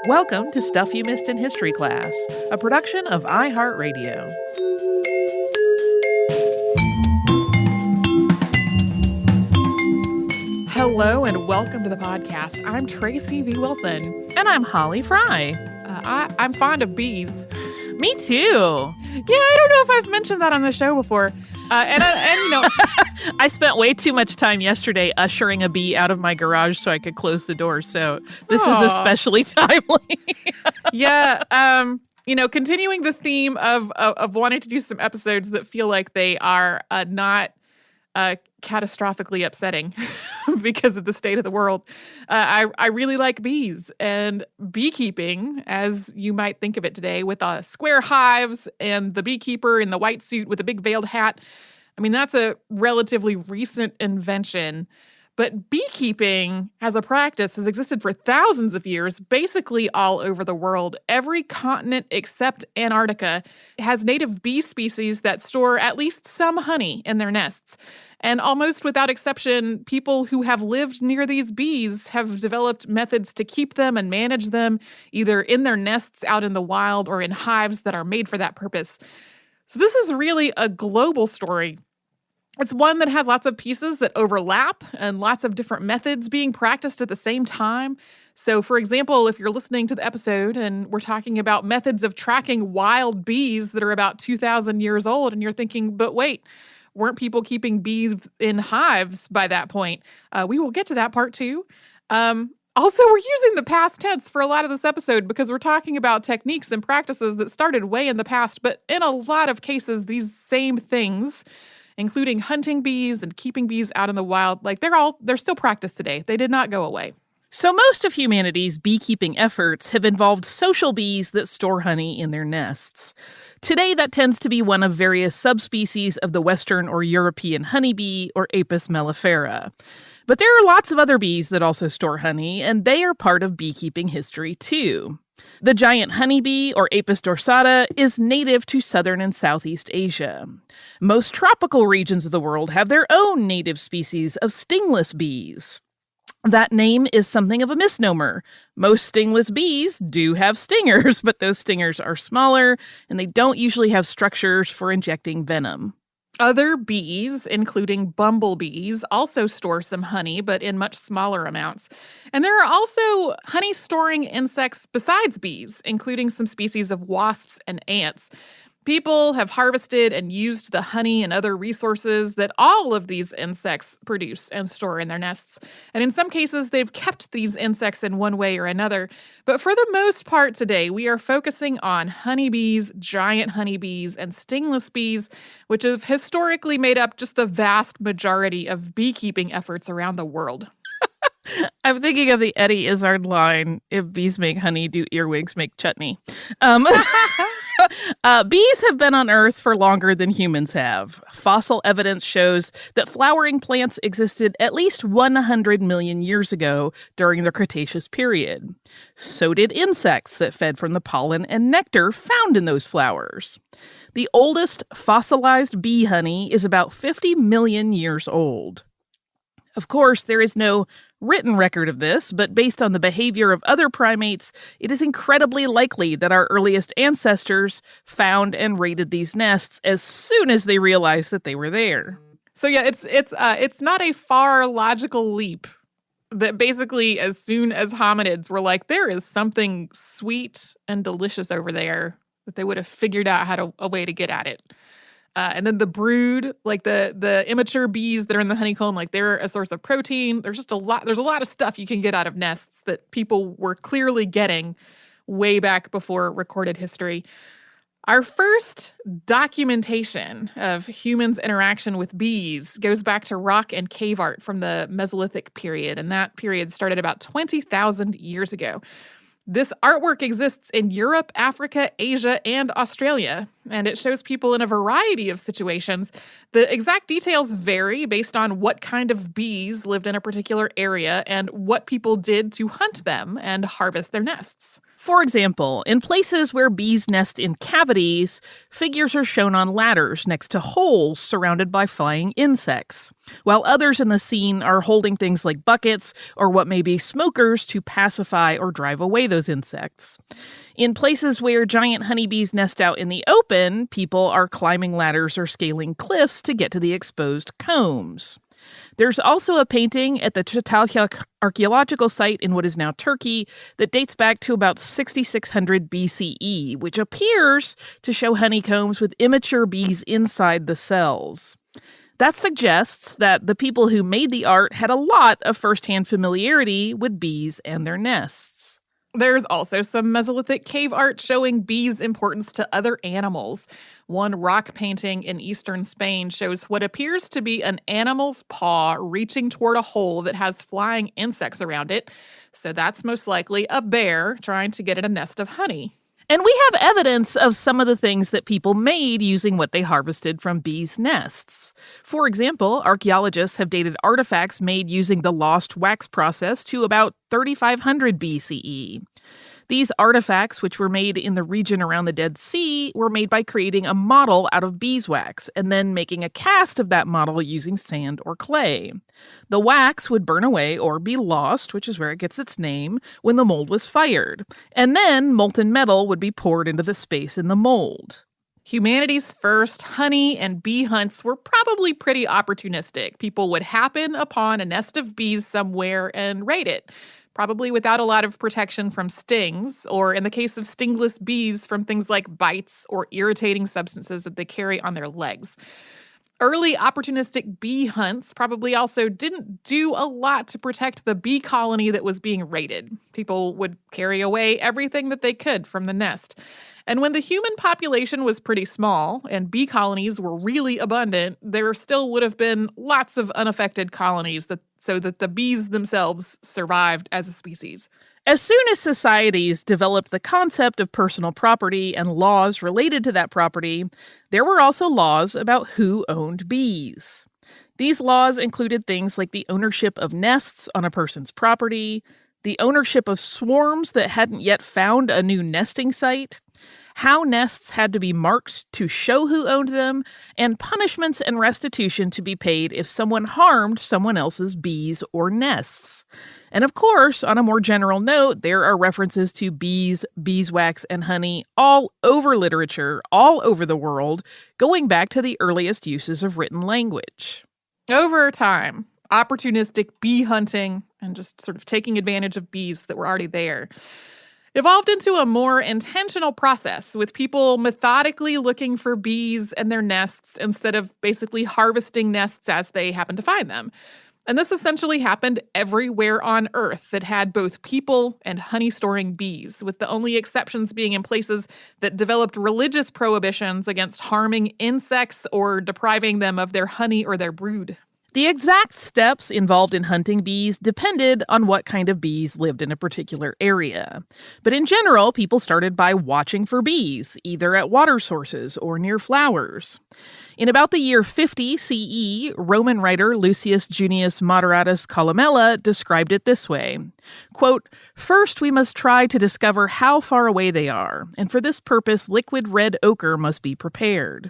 Welcome to Stuff You Missed in History Class, a production of iHeartRadio. Hello and welcome to the podcast. I'm Tracy V. Wilson. And I'm Holly Fry. I'm fond of bees. Me too. Yeah, I don't know if I've mentioned that on the show before. I spent way too much time yesterday ushering a bee out of my garage so I could close the door. So this is especially timely. Yeah. Continuing the theme of wanting to do some episodes that feel like they are not catastrophically upsetting because of the state of the world. I really like bees and beekeeping, as you might think of it today, with square hives and the beekeeper in the white suit with a big veiled hat. I mean, that's a relatively recent invention. But beekeeping as a practice has existed for thousands of years, basically all over the world. Every continent except Antarctica has native bee species that store at least some honey in their nests. And almost without exception, people who have lived near these bees have developed methods to keep them and manage them, either in their nests out in the wild or in hives that are made for that purpose. So this is really a global story. It's one that has lots of pieces that overlap and lots of different methods being practiced at the same time. So, for example, if you're listening to the episode and we're talking about methods of tracking wild bees that are about 2,000 years old, and you're thinking, but wait, weren't people keeping bees in hives by that point? We will get to that part too. Also, we're using the past tense for a lot of this episode because we're talking about techniques and practices that started way in the past, but in a lot of cases, these same things, including hunting bees and keeping bees out in the wild, they're still practiced today. They did not go away. So most of humanity's beekeeping efforts have involved social bees that store honey in their nests. Today, that tends to be one of various subspecies of the Western or European honeybee, or Apis mellifera. But there are lots of other bees that also store honey, and they are part of beekeeping history too. The giant honeybee, or Apis dorsata, is native to southern and Southeast Asia. Most tropical regions of the world have their own native species of stingless bees. That name is something of a misnomer. Most stingless bees do have stingers, but those stingers are smaller, and they don't usually have structures for injecting venom. Other bees, including bumblebees, also store some honey, but in much smaller amounts. And there are also honey-storing insects besides bees, including some species of wasps and ants. People have harvested and used the honey and other resources that all of these insects produce and store in their nests. And in some cases, they've kept these insects in one way or another. But for the most part today, we are focusing on honeybees, giant honeybees, and stingless bees, which have historically made up just the vast majority of beekeeping efforts around the world. I'm thinking of the Eddie Izzard line, if bees make honey, do earwigs make chutney? Bees have been on Earth for longer than humans have. Fossil evidence shows that flowering plants existed at least 100 million years ago during the Cretaceous period. So did insects that fed from the pollen and nectar found in those flowers. The oldest fossilized bee honey is about 50 million years old. Of course, there is no written record of this, but based on the behavior of other primates, it is incredibly likely that our earliest ancestors found and raided these nests as soon as they realized that they were there. So yeah, it's not a far logical leap that basically as soon as hominids were like, there is something sweet and delicious over there, that they would have figured out a way to get at it. And then the brood, like the immature bees that are in the honeycomb, like they're a source of protein. There's a lot of stuff you can get out of nests that people were clearly getting way back before recorded history. Our first documentation of humans' interaction with bees goes back to rock and cave art from the Mesolithic period, and that period started about 20,000 years ago. This artwork exists in Europe, Africa, Asia, and Australia, and it shows people in a variety of situations. The exact details vary based on what kind of bees lived in a particular area and what people did to hunt them and harvest their nests. For example, in places where bees nest in cavities, figures are shown on ladders next to holes surrounded by flying insects, while others in the scene are holding things like buckets or what may be smokers to pacify or drive away those insects. In places where giant honeybees nest out in the open, people are climbing ladders or scaling cliffs to get to the exposed combs. There's also a painting at the Çatalca archaeological site in what is now Turkey that dates back to about 6600 BCE, which appears to show honeycombs with immature bees inside the cells. That suggests that the people who made the art had a lot of firsthand familiarity with bees and their nests. There's also some Mesolithic cave art showing bees' importance to other animals. One rock painting in eastern Spain shows what appears to be an animal's paw reaching toward a hole that has flying insects around it. So that's most likely a bear trying to get at a nest of honey. And we have evidence of some of the things that people made using what they harvested from bees' nests. For example, archaeologists have dated artifacts made using the lost wax process to about 3500 BCE. These artifacts, which were made in the region around the Dead Sea, were made by creating a model out of beeswax and then making a cast of that model using sand or clay. The wax would burn away or be lost, which is where it gets its name, when the mold was fired. And then molten metal would be poured into the space in the mold. Humanity's first honey and bee hunts were probably pretty opportunistic. People would happen upon a nest of bees somewhere and raid it, probably without a lot of protection from stings, or in the case of stingless bees, from things like bites or irritating substances that they carry on their legs. Early opportunistic bee hunts probably also didn't do a lot to protect the bee colony that was being raided. People would carry away everything that they could from the nest. And when the human population was pretty small and bee colonies were really abundant, there still would have been lots of unaffected colonies so that the bees themselves survived as a species. As soon as societies developed the concept of personal property and laws related to that property, there were also laws about who owned bees. These laws included things like the ownership of nests on a person's property, the ownership of swarms that hadn't yet found a new nesting site, how nests had to be marked to show who owned them, and punishments and restitution to be paid if someone harmed someone else's bees or nests. And of course, on a more general note, there are references to bees, beeswax, and honey all over literature, all over the world, going back to the earliest uses of written language. Over time, opportunistic bee hunting and just sort of taking advantage of bees that were already there evolved into a more intentional process, with people methodically looking for bees and their nests instead of basically harvesting nests as they happen to find them. And this essentially happened everywhere on Earth that had both people and honey-storing bees, with the only exceptions being in places that developed religious prohibitions against harming insects or depriving them of their honey or their brood. The exact steps involved in hunting bees depended on what kind of bees lived in a particular area. But in general, people started by watching for bees, either at water sources or near flowers. In about the year 50 CE, Roman writer Lucius Junius Moderatus Columella described it this way, quote, "First we must try to discover how far away they are, and for this purpose liquid red ochre must be prepared.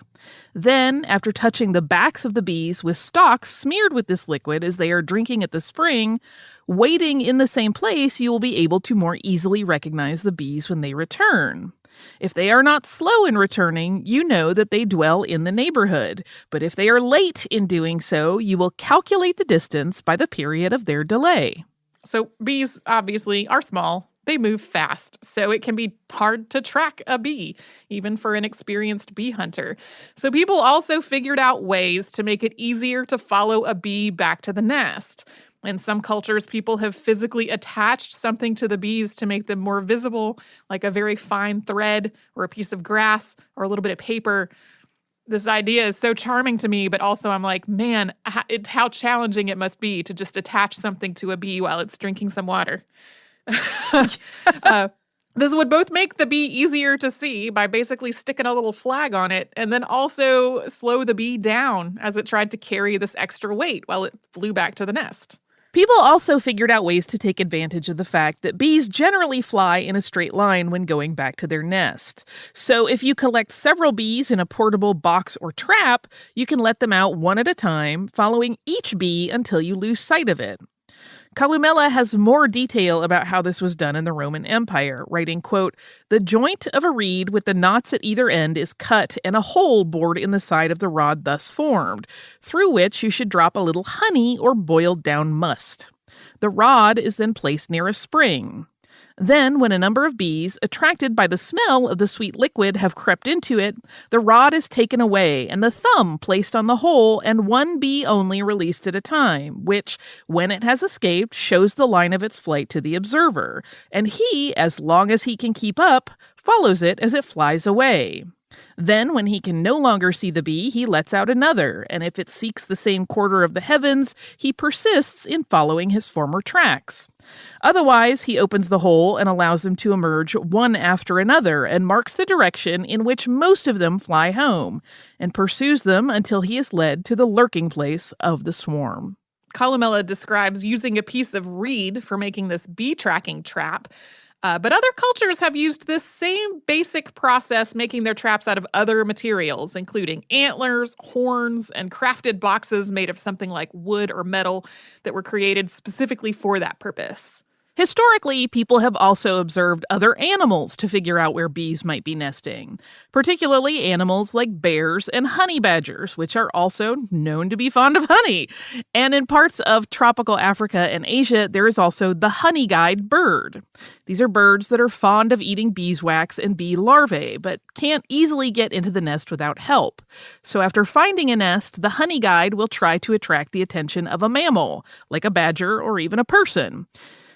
Then, after touching the backs of the bees with stalks smeared with this liquid as they are drinking at the spring, waiting in the same place, you will be able to more easily recognize the bees when they return. If they are not slow in returning, you know that they dwell in the neighborhood. But if they are late in doing so, you will calculate the distance by the period of their delay." So bees obviously are small. They move fast, so it can be hard to track a bee, even for an experienced bee hunter. So people also figured out ways to make it easier to follow a bee back to the nest. In some cultures, people have physically attached something to the bees to make them more visible, like a very fine thread or a piece of grass or a little bit of paper. This idea is so charming to me, but also I'm like, man, how challenging it must be to just attach something to a bee while it's drinking some water. This would both make the bee easier to see by basically sticking a little flag on it, and then also slow the bee down as it tried to carry this extra weight while it flew back to the nest. People also figured out ways to take advantage of the fact that bees generally fly in a straight line when going back to their nest. So if you collect several bees in a portable box or trap, you can let them out one at a time, following each bee until you lose sight of it. Columella has more detail about how this was done in the Roman Empire, writing, quote, "The joint of a reed with the knots at either end is cut and a hole bored in the side of the rod thus formed, through which you should drop a little honey or boiled down must. The rod is then placed near a spring. Then, when a number of bees, attracted by the smell of the sweet liquid, have crept into it, the rod is taken away and the thumb placed on the hole and one bee only released at a time, which, when it has escaped, shows the line of its flight to the observer, and he, as long as he can keep up, follows it as it flies away. Then, when he can no longer see the bee, he lets out another, and if it seeks the same quarter of the heavens, he persists in following his former tracks. Otherwise, he opens the hole and allows them to emerge one after another and marks the direction in which most of them fly home, and pursues them until he is led to the lurking place of the swarm." Columella describes using a piece of reed for making this bee tracking trap. But other cultures have used this same basic process, making their traps out of other materials, including antlers, horns, and crafted boxes made of something like wood or metal that were created specifically for that purpose. Historically, people have also observed other animals to figure out where bees might be nesting, particularly animals like bears and honey badgers, which are also known to be fond of honey. And in parts of tropical Africa and Asia, there is also the honey guide bird. These are birds that are fond of eating beeswax and bee larvae, but can't easily get into the nest without help. So after finding a nest, the honey guide will try to attract the attention of a mammal, like a badger or even a person.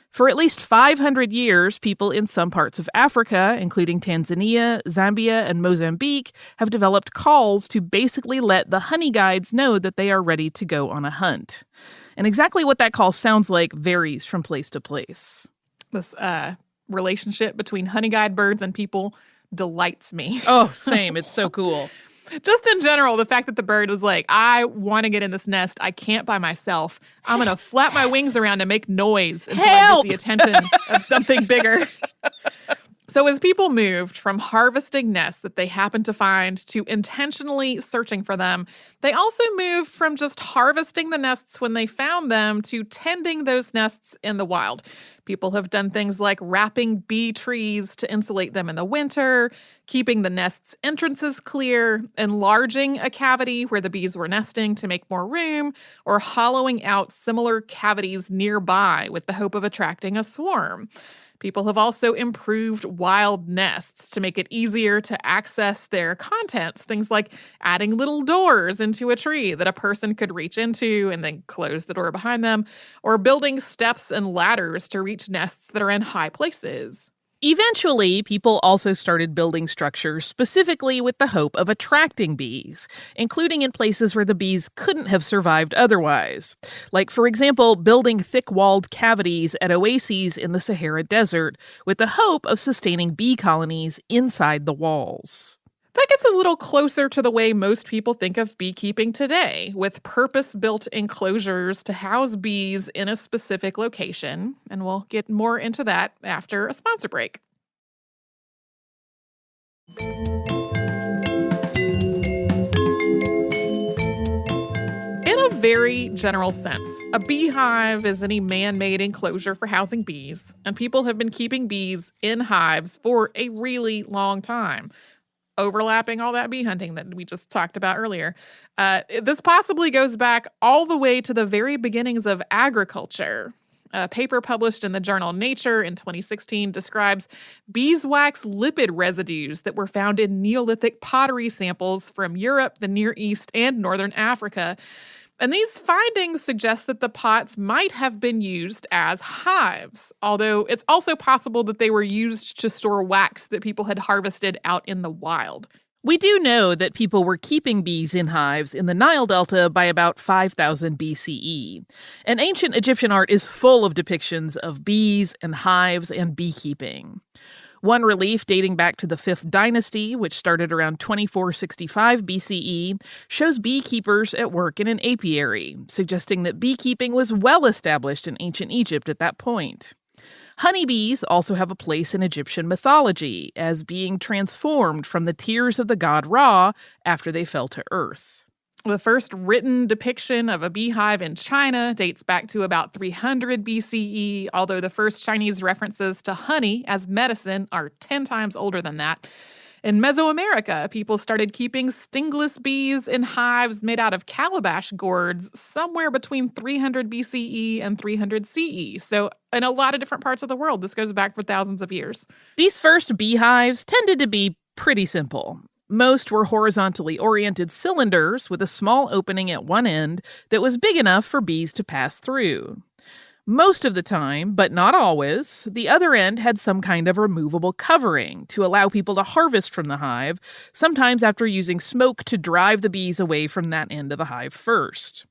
For at least 500 years, people in some parts of Africa, including Tanzania, Zambia, and Mozambique, have developed calls to basically let the honey guides know that they are ready to go on a hunt. And exactly what that call sounds like varies from place to place. This relationship between honey guide birds and people delights me. Oh, same. It's so cool. Just in general, the fact that the bird was like, I want to get in this nest. I can't by myself. I'm going to flap my wings around and make noise until I get the attention of something bigger. So as people moved from harvesting nests that they happened to find to intentionally searching for them, they also moved from just harvesting the nests when they found them to tending those nests in the wild. People have done things like wrapping bee trees to insulate them in the winter, keeping the nest's entrances clear, enlarging a cavity where the bees were nesting to make more room, or hollowing out similar cavities nearby with the hope of attracting a swarm. People have also improved wild nests to make it easier to access their contents, things like adding little doors into a tree that a person could reach into and then close the door behind them, or building steps and ladders to reach nests that are in high places. Eventually, people also started building structures specifically with the hope of attracting bees, including in places where the bees couldn't have survived otherwise. Like, for example, building thick-walled cavities at oases in the Sahara Desert with the hope of sustaining bee colonies inside the walls. That gets a little closer to the way most people think of beekeeping today, with purpose-built enclosures to house bees in a specific location. And we'll get more into that after a sponsor break. In a very general sense, a beehive is any man-made enclosure for housing bees, and people have been keeping bees in hives for a really long time, overlapping all that bee hunting that we just talked about earlier. This possibly goes back all the way to the very beginnings of agriculture. A paper published in the journal Nature in 2016 describes beeswax lipid residues that were found in Neolithic pottery samples from Europe, the Near East, and Northern Africa. And these findings suggest that the pots might have been used as hives, although it's also possible that they were used to store wax that people had harvested out in the wild. We do know that people were keeping bees in hives in the Nile Delta by about 5000 BCE. And ancient Egyptian art is full of depictions of bees and hives and beekeeping. One relief dating back to the 5th dynasty, which started around 2465 BCE, shows beekeepers at work in an apiary, suggesting that beekeeping was well established in ancient Egypt at that point. Honeybees also have a place in Egyptian mythology, as being transformed from the tears of the god Ra after they fell to earth. The first written depiction of a beehive in China dates back to about 300 BCE, although the first Chinese references to honey as medicine are 10 times older than that. In Mesoamerica, people started keeping stingless bees in hives made out of calabash gourds somewhere between 300 BCE and 300 CE. So in a lot of different parts of the world, this goes back for thousands of years. These first beehives tended to be pretty simple. Most were horizontally oriented cylinders with a small opening at one end that was big enough for bees to pass through. Most of the time, but not always, the other end had some kind of removable covering to allow people to harvest from the hive, sometimes after using smoke to drive the bees away from that end of the hive first.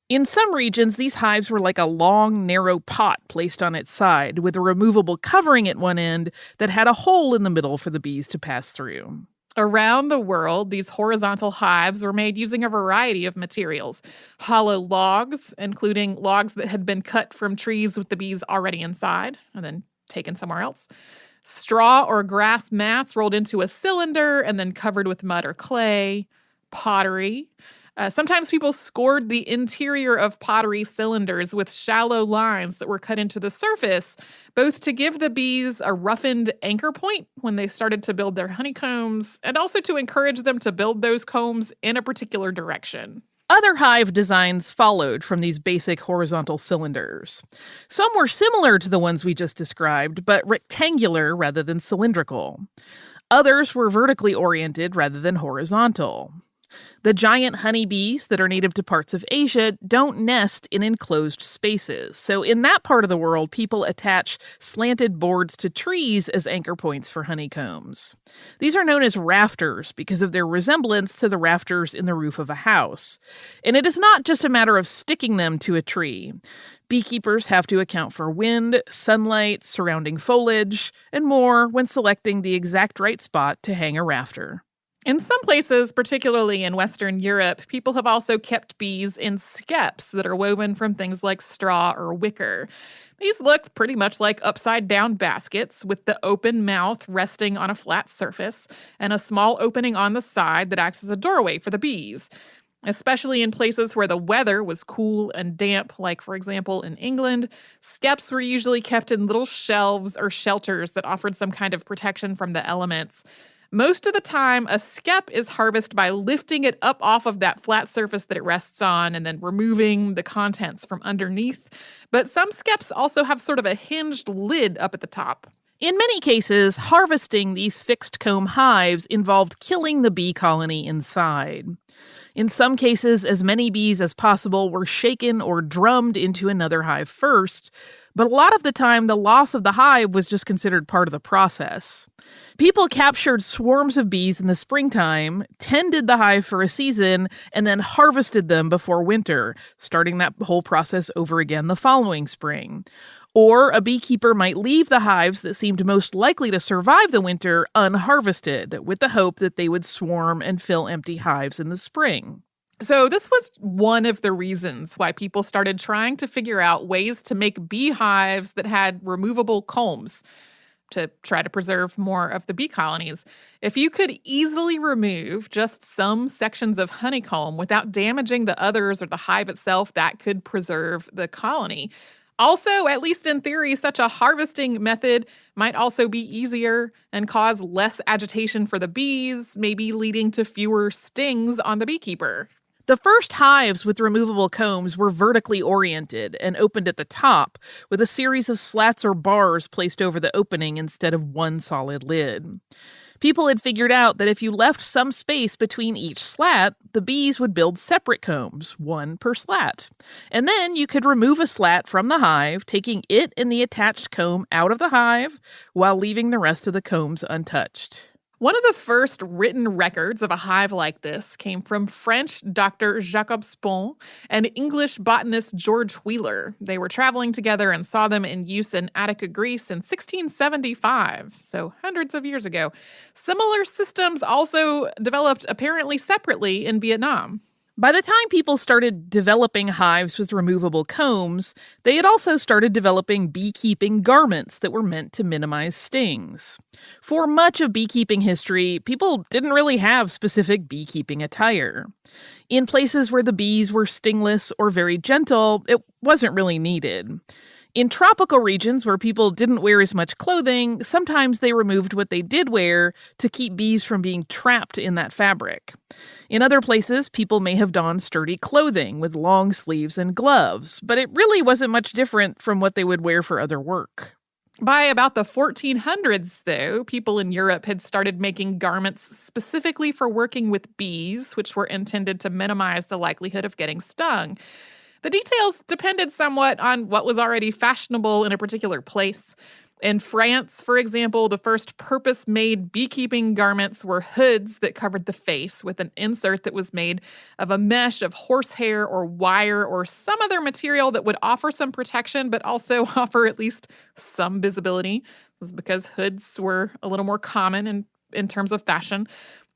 In some regions, these hives were like a long, narrow pot placed on its side with a removable covering at one end that had a hole in the middle for the bees to pass through. Around the world, these horizontal hives were made using a variety of materials. Hollow logs, including logs that had been cut from trees with the bees already inside and then taken somewhere else. Straw or grass mats rolled into a cylinder and then covered with mud or clay. Pottery. Sometimes people scored the interior of pottery cylinders with shallow lines that were cut into the surface, both to give the bees a roughened anchor point when they started to build their honeycombs, and also to encourage them to build those combs in a particular direction. Other hive designs followed from these basic horizontal cylinders. Some were similar to the ones we just described, but rectangular rather than cylindrical. Others were vertically oriented rather than horizontal. The giant honeybees that are native to parts of Asia don't nest in enclosed spaces. So in that part of the world, people attach slanted boards to trees as anchor points for honeycombs. These are known as rafters because of their resemblance to the rafters in the roof of a house. And it is not just a matter of sticking them to a tree. Beekeepers have to account for wind, sunlight, surrounding foliage, and more when selecting the exact right spot to hang a rafter. In some places, particularly in Western Europe, people have also kept bees in skeps that are woven from things like straw or wicker. These look pretty much like upside-down baskets with the open mouth resting on a flat surface and a small opening on the side that acts as a doorway for the bees. Especially in places where the weather was cool and damp, like, for example, in England, skeps were usually kept in little shelves or shelters that offered some kind of protection from the elements. Most of the time, a skep is harvested by lifting it up off of that flat surface that it rests on and then removing the contents from underneath. But some skeps also have sort of a hinged lid up at the top. In many cases, harvesting these fixed comb hives involved killing the bee colony inside. In some cases, as many bees as possible were shaken or drummed into another hive first, but a lot of the time, the loss of the hive was just considered part of the process. People captured swarms of bees in the springtime, tended the hive for a season, and then harvested them before winter, starting that whole process over again the following spring. Or a beekeeper might leave the hives that seemed most likely to survive the winter unharvested, with the hope that they would swarm and fill empty hives in the spring. So this was one of the reasons why people started trying to figure out ways to make beehives that had removable combs to try to preserve more of the bee colonies. If you could easily remove just some sections of honeycomb without damaging the others or the hive itself, that could preserve the colony. Also, at least in theory, such a harvesting method might also be easier and cause less agitation for the bees, maybe leading to fewer stings on the beekeeper. The first hives with removable combs were vertically oriented and opened at the top, with a series of slats or bars placed over the opening instead of one solid lid. People had figured out that if you left some space between each slat, the bees would build separate combs, one per slat. And then you could remove a slat from the hive, taking it and the attached comb out of the hive, while leaving the rest of the combs untouched. One of the first written records of a hive like this came from French Dr. Jacob Spon and English botanist George Wheeler. They were traveling together and saw them in use in Attica, Greece in 1675, so hundreds of years ago. Similar systems also developed apparently separately in Vietnam. By the time people started developing hives with removable combs, they had also started developing beekeeping garments that were meant to minimize stings. For much of beekeeping history, people didn't really have specific beekeeping attire. In places where the bees were stingless or very gentle, it wasn't really needed. In tropical regions where people didn't wear as much clothing, sometimes they removed what they did wear to keep bees from being trapped in that fabric. In other places, people may have donned sturdy clothing with long sleeves and gloves, but it really wasn't much different from what they would wear for other work. By about the 1400s, though, people in Europe had started making garments specifically for working with bees, which were intended to minimize the likelihood of getting stung. The details depended somewhat on what was already fashionable in a particular place. In France, for example, the first purpose-made beekeeping garments were hoods that covered the face with an insert that was made of a mesh of horsehair or wire or some other material that would offer some protection but also offer at least some visibility. This is because hoods were a little more common in terms of fashion.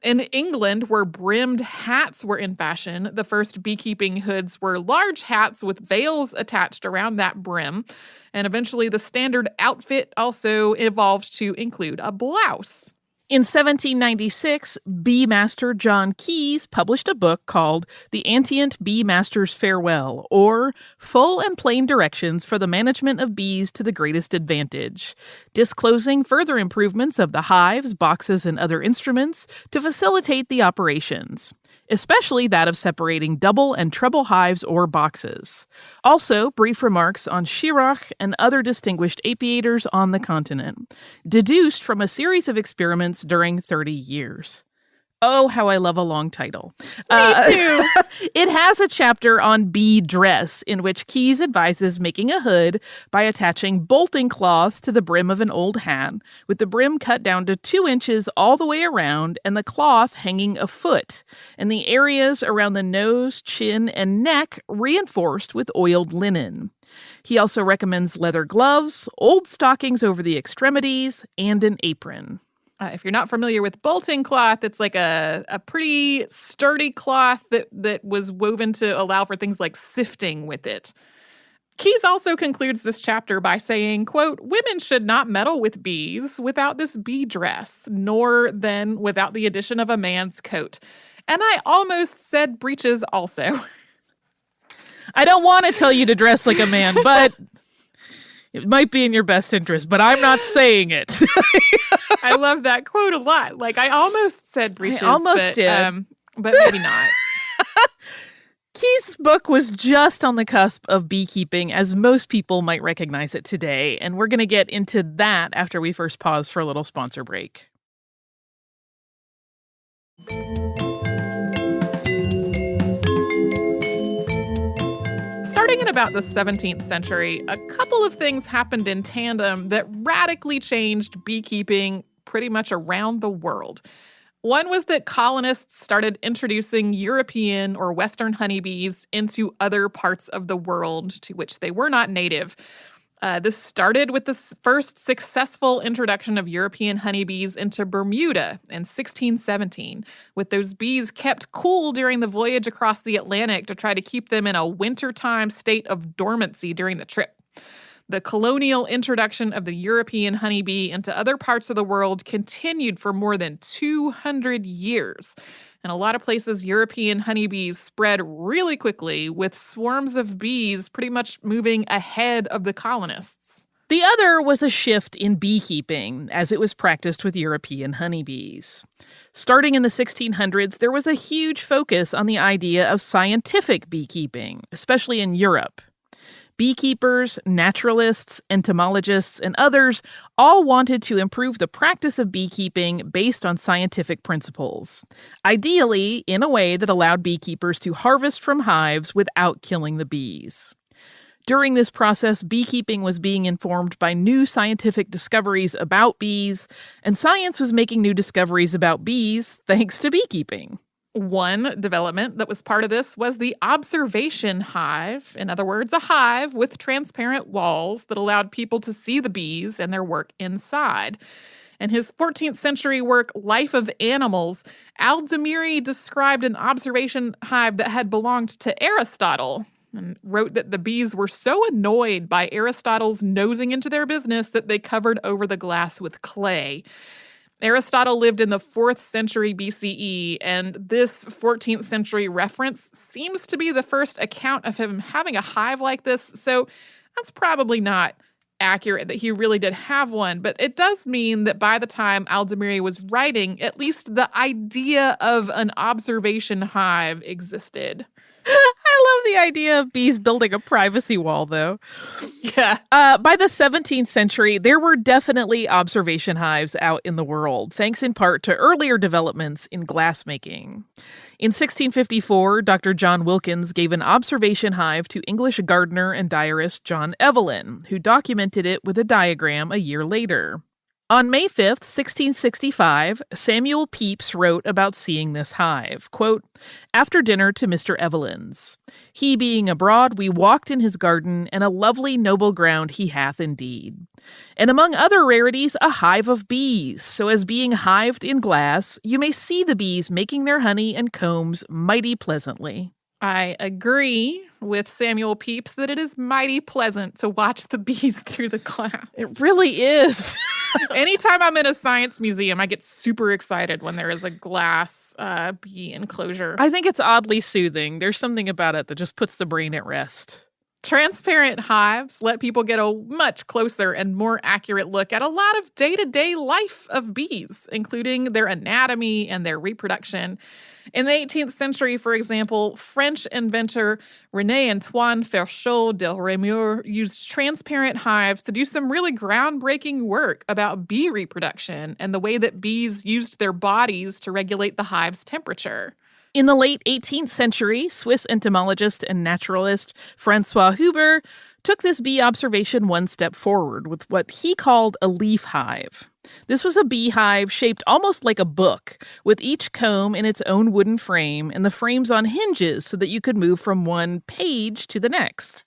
In England, where brimmed hats were in fashion, the first beekeeping hoods were large hats with veils attached around that brim. And eventually the standard outfit also evolved to include a blouse. In 1796, bee master John Keyes published a book called The Antient Bee Master's Farewell, or Full and Plain Directions for the Management of Bees to the Greatest Advantage, disclosing further improvements of the hives, boxes, and other instruments to facilitate the operations, especially that of separating double and treble hives or boxes. Also, brief remarks on Schirach and other distinguished apiators on the continent, deduced from a series of experiments during 30 years. Oh, how I love a long title. Me too. It has a chapter on bee dress in which Keyes advises making a hood by attaching bolting cloth to the brim of an old hat, with the brim cut down to 2 inches all the way around and the cloth hanging a foot, and the areas around the nose, chin, and neck reinforced with oiled linen. He also recommends leather gloves, old stockings over the extremities, and an apron. If you're not familiar with bolting cloth, it's like a pretty sturdy cloth that was woven to allow for things like sifting with it. Keyes also concludes this chapter by saying, quote, "Women should not meddle with bees without this bee dress, nor then without the addition of a man's coat." And I almost said breeches also. I don't want to tell you to dress like a man, but it might be in your best interest, but I'm not saying it. I love that quote a lot. Like, I almost said breeches, did. But maybe not. Keyes' book was just on the cusp of beekeeping, as most people might recognize it today, and we're going to get into that after we first pause for a little sponsor break. Starting in about the 17th century, a couple of things happened in tandem that radically changed beekeeping pretty much around the world. One was that colonists started introducing European or Western honeybees into other parts of the world to which they were not native. This started with the first successful introduction of European honeybees into Bermuda in 1617, with those bees kept cool during the voyage across the Atlantic to try to keep them in a wintertime state of dormancy during the trip. The colonial introduction of the European honeybee into other parts of the world continued for more than 200 years. In a lot of places, European honeybees spread really quickly, with swarms of bees pretty much moving ahead of the colonists. The other was a shift in beekeeping, as it was practiced with European honeybees. Starting in the 1600s, there was a huge focus on the idea of scientific beekeeping, especially in Europe. Beekeepers, naturalists, entomologists, and others all wanted to improve the practice of beekeeping based on scientific principles, ideally in a way that allowed beekeepers to harvest from hives without killing the bees. During this process, beekeeping was being informed by new scientific discoveries about bees, and science was making new discoveries about bees thanks to beekeeping. One development that was part of this was the observation hive. In other words, a hive with transparent walls that allowed people to see the bees and their work inside. In his 14th century work, Life of Animals, Al-Damiri described an observation hive that had belonged to Aristotle and wrote that the bees were so annoyed by Aristotle's nosing into their business that they covered over the glass with clay. Aristotle lived in the 4th century BCE, and this 14th century reference seems to be the first account of him having a hive like this, so that's probably not accurate that he really did have one, but it does mean that by the time Al-Damiri was writing, at least the idea of an observation hive existed. I love the idea of bees building a privacy wall, though. Yeah. By the 17th century, there were definitely observation hives out in the world, thanks in part to earlier developments in glassmaking. In 1654, Dr. John Wilkins gave an observation hive to English gardener and diarist John Evelyn, who documented it with a diagram a year later. On May 5th, 1665, Samuel Pepys wrote about seeing this hive, quote, "After dinner to Mr. Evelyn's. He being abroad, we walked in his garden, and a lovely noble ground he hath indeed. And among other rarities, a hive of bees, so as being hived in glass, you may see the bees making their honey and combs mighty pleasantly." I agree with Samuel Pepys that it is mighty pleasant to watch the bees through the glass. It really is. Anytime I'm in a science museum, I get super excited when there is a glass bee enclosure. I think it's oddly soothing. There's something about it that just puts the brain at rest. Transparent hives let people get a much closer and more accurate look at a lot of day-to-day life of bees, including their anatomy and their reproduction. In the 18th century, for example, French inventor René-Antoine Ferchaud de Rémur used transparent hives to do some really groundbreaking work about bee reproduction and the way that bees used their bodies to regulate the hive's temperature. In the late 18th century, Swiss entomologist and naturalist Francois Huber took this bee observation one step forward with what he called a leaf hive. This was a beehive shaped almost like a book, with each comb in its own wooden frame and the frames on hinges so that you could move from one page to the next.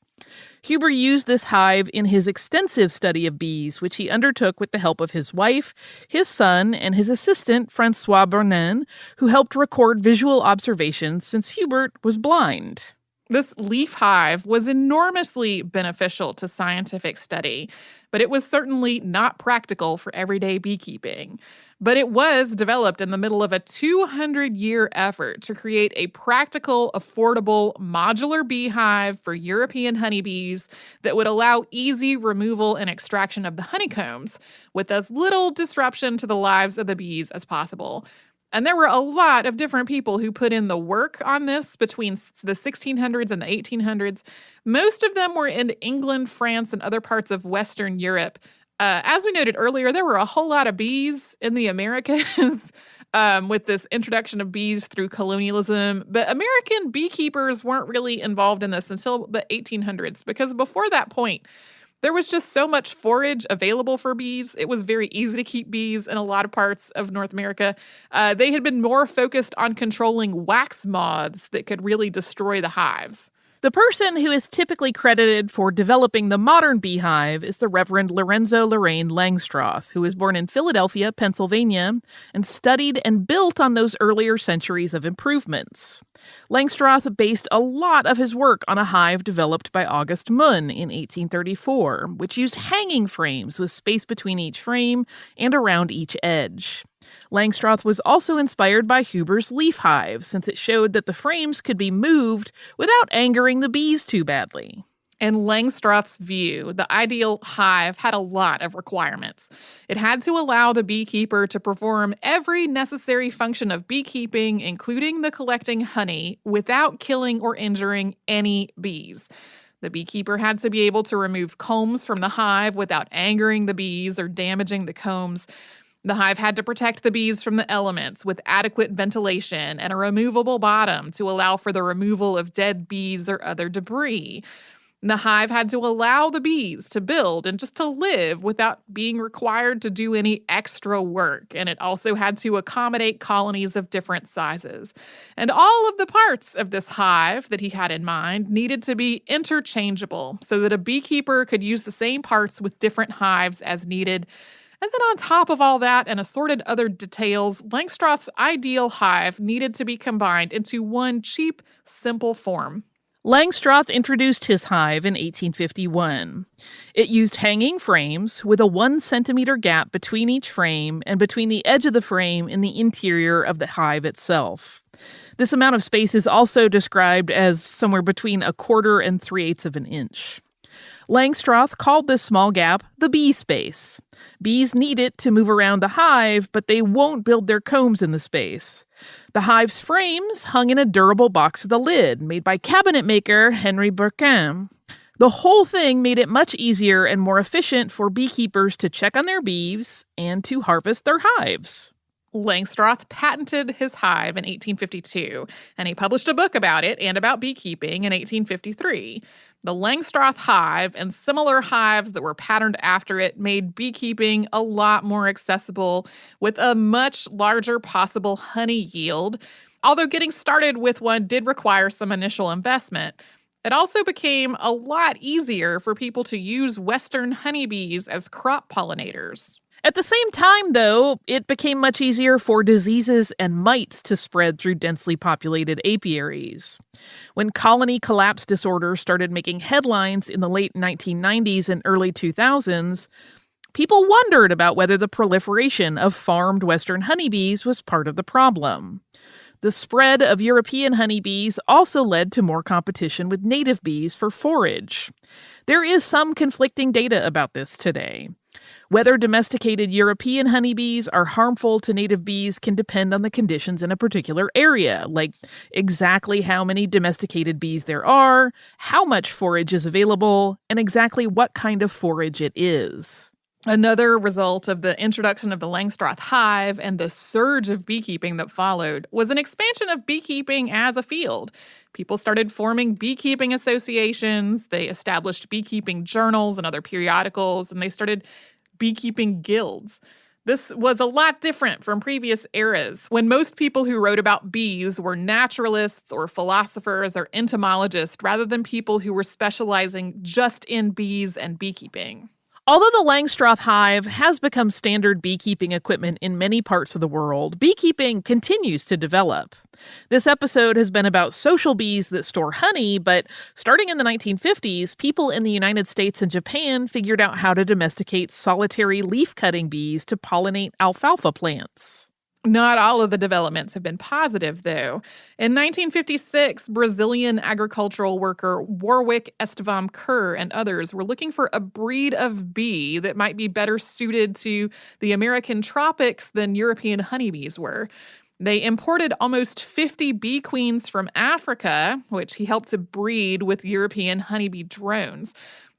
Huber used this hive in his extensive study of bees, which he undertook with the help of his wife, his son, and his assistant, Francois Bernin, who helped record visual observations since Hubert was blind. This leaf hive was enormously beneficial to scientific study, but it was certainly not practical for everyday beekeeping. But it was developed in the middle of a 200-year effort to create a practical, affordable, modular beehive for European honeybees that would allow easy removal and extraction of the honeycombs with as little disruption to the lives of the bees as possible. And there were a lot of different people who put in the work on this between the 1600s and the 1800s. Most of them were in England, France, and other parts of Western Europe. As we noted earlier, there were a whole lot of bees in the Americas with this introduction of bees through colonialism. But American beekeepers weren't really involved in this until the 1800s, because before that point, there was just so much forage available for bees. It was very easy to keep bees in a lot of parts of North America. They had been more focused on controlling wax moths that could really destroy the hives. The person who is typically credited for developing the modern beehive is the Reverend Lorenzo Lorraine Langstroth, who was born in Philadelphia, Pennsylvania, and studied and built on those earlier centuries of improvements. Langstroth based a lot of his work on a hive developed by August Munn in 1834, which used hanging frames with space between each frame and around each edge. Langstroth was also inspired by Huber's leaf hive, since it showed that the frames could be moved without angering the bees too badly. In Langstroth's view, the ideal hive had a lot of requirements. It had to allow the beekeeper to perform every necessary function of beekeeping, including the collecting honey, without killing or injuring any bees. The beekeeper had to be able to remove combs from the hive without angering the bees or damaging the combs. The hive had to protect the bees from the elements with adequate ventilation and a removable bottom to allow for the removal of dead bees or other debris. The hive had to allow the bees to build and just to live without being required to do any extra work. And it also had to accommodate colonies of different sizes. And all of the parts of this hive that he had in mind needed to be interchangeable so that a beekeeper could use the same parts with different hives as needed. And then on top of all that and assorted other details, Langstroth's ideal hive needed to be combined into one cheap, simple form. Langstroth introduced his hive in 1851. It used hanging frames with a 1 centimeter gap between each frame and between the edge of the frame and the interior of the hive itself. This amount of space is also described as somewhere between 1/4 and 3/8 of an inch. Langstroth called this small gap the bee space. Bees need it to move around the hive, but they won't build their combs in the space. The hive's frames hung in a durable box with a lid made by cabinet maker Henry Berquin. The whole thing made it much easier and more efficient for beekeepers to check on their bees and to harvest their hives. Langstroth patented his hive in 1852, and he published a book about it and about beekeeping in 1853. The Langstroth hive and similar hives that were patterned after it made beekeeping a lot more accessible with a much larger possible honey yield. Although getting started with one did require some initial investment, it also became a lot easier for people to use Western honeybees as crop pollinators. At the same time, though, it became much easier for diseases and mites to spread through densely populated apiaries. When colony collapse disorders started making headlines in the late 1990s and early 2000s, people wondered about whether the proliferation of farmed Western honeybees was part of the problem. The spread of European honeybees also led to more competition with native bees for forage. There is some conflicting data about this today. Whether domesticated European honeybees are harmful to native bees can depend on the conditions in a particular area, like exactly how many domesticated bees there are, how much forage is available, and exactly what kind of forage it is. Another result of the introduction of the Langstroth hive and the surge of beekeeping that followed was an expansion of beekeeping as a field. People started forming beekeeping associations, they established beekeeping journals and other periodicals, and they started beekeeping guilds. This was a lot different from previous eras, when most people who wrote about bees were naturalists or philosophers or entomologists rather than people who were specializing just in bees and beekeeping. Although the Langstroth hive has become standard beekeeping equipment in many parts of the world, beekeeping continues to develop. This episode has been about social bees that store honey, but starting in the 1950s, people in the United States and Japan figured out how to domesticate solitary leaf-cutting bees to pollinate alfalfa plants. Not all of the developments have been positive, though. In 1956, Brazilian agricultural worker Warwick Estevam Kerr and others were looking for a breed of bee that might be better suited to the American tropics than European honeybees were. They imported almost 50 bee queens from Africa, which he helped to breed with European honeybee drones.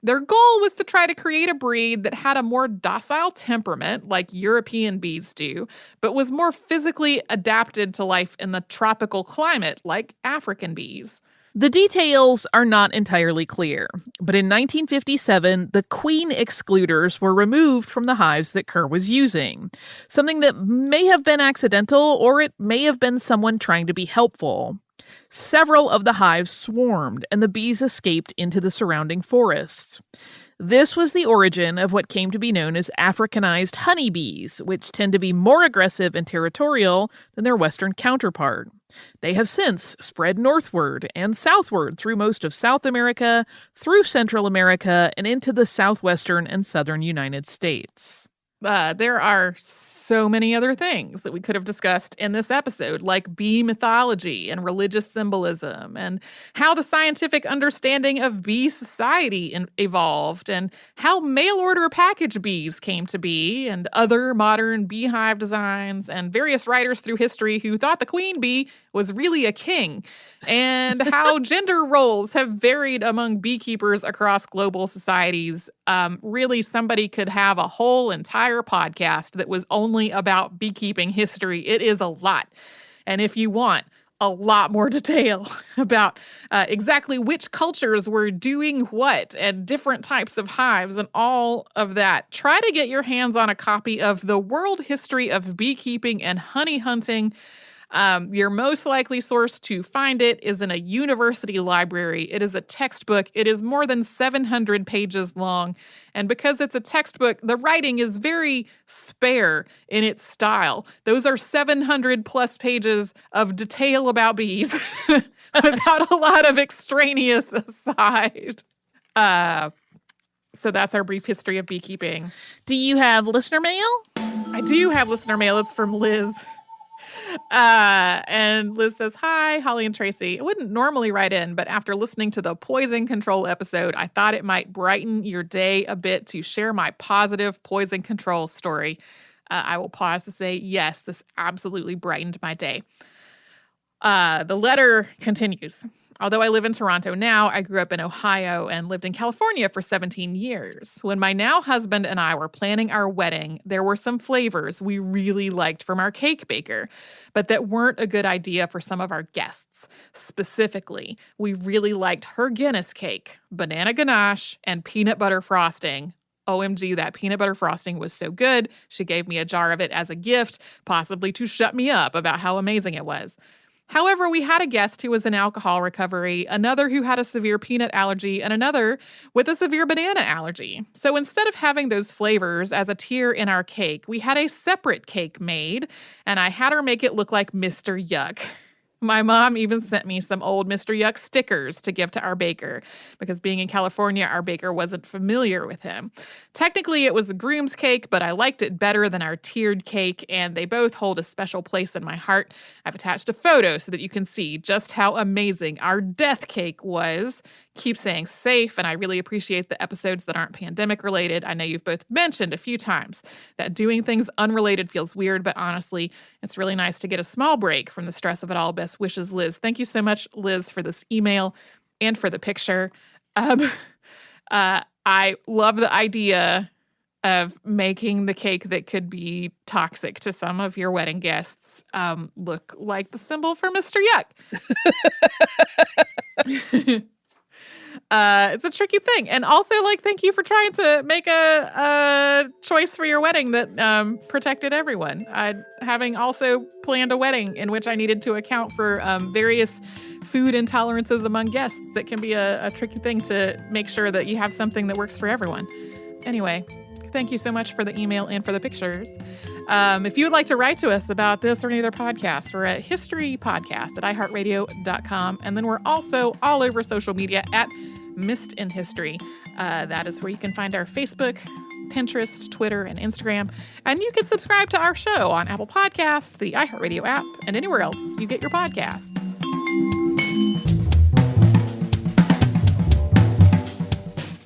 Their goal was to try to create a breed that had a more docile temperament, like European bees do, but was more physically adapted to life in the tropical climate, like African bees. The details are not entirely clear, but in 1957, the queen excluders were removed from the hives that Kerr was using, something that may have been accidental or it may have been someone trying to be helpful. Several of the hives swarmed, and the bees escaped into the surrounding forests. This was the origin of what came to be known as Africanized honeybees, which tend to be more aggressive and territorial than their Western counterpart. They have since spread northward and southward through most of South America, through Central America, and into the southwestern and southern United States. There are so many other things that we could have discussed in this episode, like bee mythology and religious symbolism, and how the scientific understanding of bee society evolved, and how mail-order package bees came to be, and other modern beehive designs, and various writers through history who thought the queen bee was really a king, and how gender roles have varied among beekeepers across global societies. Really, somebody could have a whole entire podcast that was only about beekeeping history. It is a lot. And if you want a lot more detail about exactly which cultures were doing what and different types of hives and all of that. Try to get your hands on a copy of The World History of Beekeeping and Honey Hunting. Your most likely source to find it is in a university library. It is a textbook. It is more than 700 pages long. And because it's a textbook, the writing is very spare in its style. Those are 700 plus pages of detail about bees without a lot of extraneous aside. So that's our brief history of beekeeping. Do you have listener mail? I do have listener mail. It's from Liz. And Liz says, "Hi, Holly and Tracy. I wouldn't normally write in, but after listening to the poison control episode, I thought it might brighten your day a bit to share my positive poison control story." I will pause to say, yes, this absolutely brightened my day. The letter continues. "Although I live in Toronto now, I grew up in Ohio and lived in California for 17 years. When my now husband and I were planning our wedding, there were some flavors we really liked from our cake baker, but that weren't a good idea for some of our guests. Specifically, we really liked her Guinness cake, banana ganache, and peanut butter frosting. OMG, that peanut butter frosting was so good. She gave me a jar of it as a gift, possibly to shut me up about how amazing it was. However, we had a guest who was in alcohol recovery, another who had a severe peanut allergy, and another with a severe banana allergy. So instead of having those flavors as a tier in our cake, we had a separate cake made, and I had her make it look like Mr. Yuck. My mom even sent me some old Mr. Yuck stickers to give to our baker, because being in California, our baker wasn't familiar with him. Technically, it was a groom's cake, but I liked it better than our tiered cake, and they both hold a special place in my heart. I've attached a photo so that you can see just how amazing our death cake was. Keep saying safe, and I really appreciate the episodes that aren't pandemic related. I know you've both mentioned a few times that doing things unrelated feels weird, but honestly, it's really nice to get a small break from the stress of it all. Best wishes, Liz." Thank you so much, Liz, for this email and for the picture. I love the idea of making the cake that could be toxic to some of your wedding guests look like the symbol for Mr. Yuck. It's a tricky thing. And also, thank you for trying to make a choice for your wedding that protected everyone. Having also planned a wedding in which I needed to account for various food intolerances among guests, that can be a tricky thing to make sure that you have something that works for everyone. Anyway, thank you so much for the email and for the pictures. If you would like to write to us about this or any other podcast, we're at historypodcast@iHeartRadio.com. And then we're also all over social media at Missed in History. That is where you can find our Facebook, Pinterest, Twitter, and Instagram. And you can subscribe to our show on Apple Podcasts, the iHeartRadio app, and anywhere else you get your podcasts.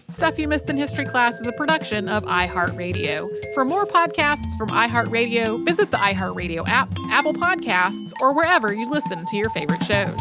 Stuff You Missed in History Class is a production of iHeartRadio. For more podcasts from iHeartRadio, visit the iHeartRadio app, Apple Podcasts, or wherever you listen to your favorite shows.